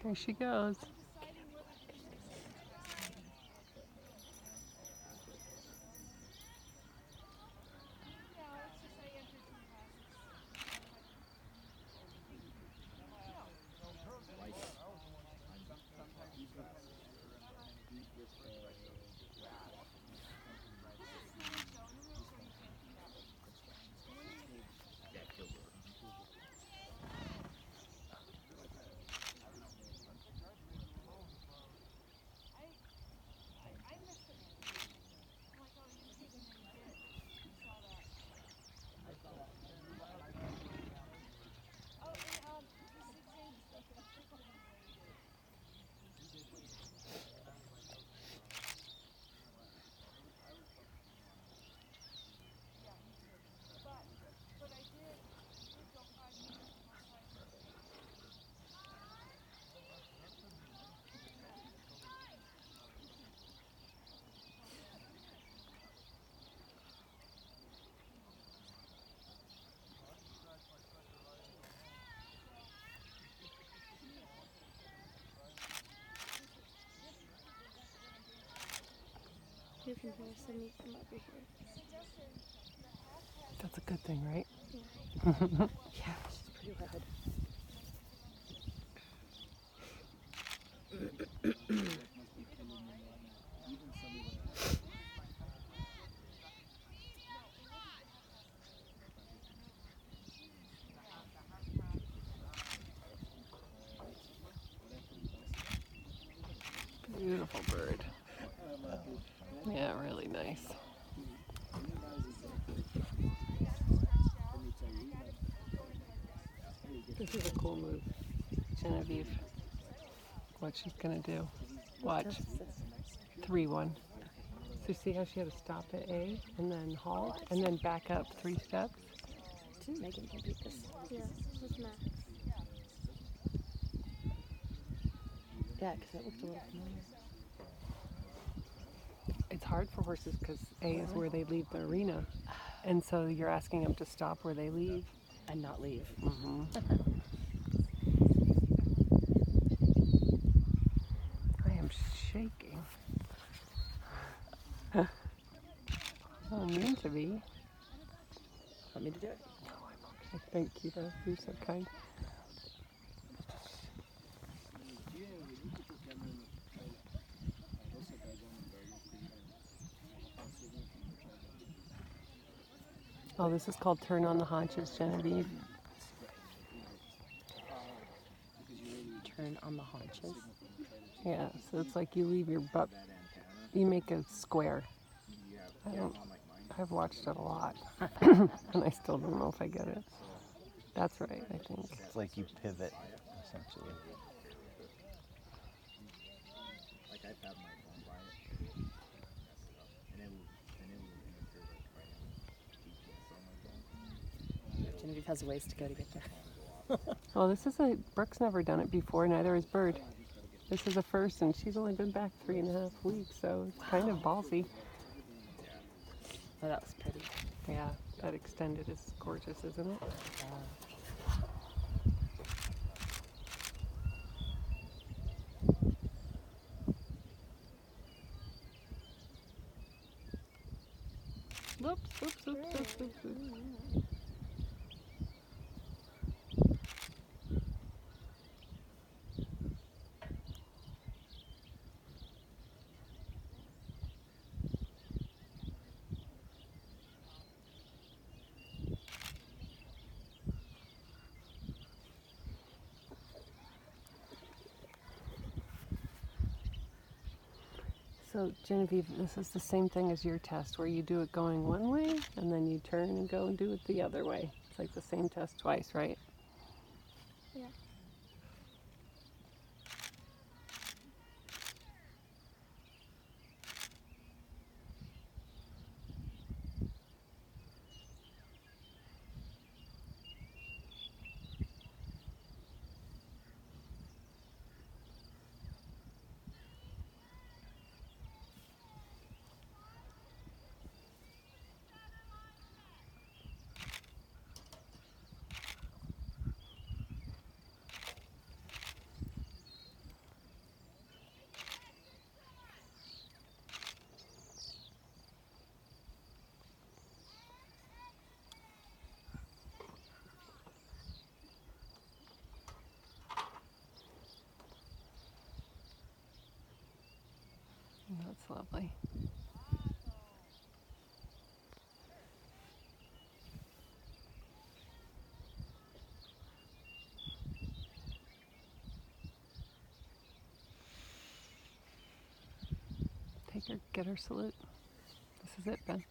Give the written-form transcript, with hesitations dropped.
Here she goes. You can hear Sydney from over here. That's a good thing, right? Yeah, she's pretty loud. Beautiful bird. Yeah, really nice. This is a cool move, Genevieve. What she's gonna do. Watch. 3-1. So see how she had to stop at A and then halt and then back up 3 steps? Megan can beat this. Yeah, with Max. Yeah, because it looked a little familiar. It's hard for horses because A is where they leave the arena. And so you're asking them to stop where they leave. And not leave. Mm-hmm. I am shaking. I don't mean to be. Want me to do it? No, I'm okay. Thank you, though. You're so kind. Oh, this is called turn on the haunches, Genevieve. Turn on the haunches. Yeah, so it's like you leave your butt, you make a square. I've watched it a lot, and I still don't know if I get it. That's right, I think. It's like you pivot, essentially. Genevieve has a ways to go to get there. Well, Brooke's never done it before, neither has Bird. This is a first, and she's only been back 3.5 weeks, so it's kind of ballsy. Oh, that was pretty. Yeah, that extended is gorgeous, isn't it? Whoops, whoops, whoops, whoops, whoops, whoops. So, Genevieve, this is the same thing as your test, where you do it going one way, and then you turn and go and do it the other way. It's like the same test twice, right? Yeah. That's lovely. Take her, get her salute. This is it, Ben.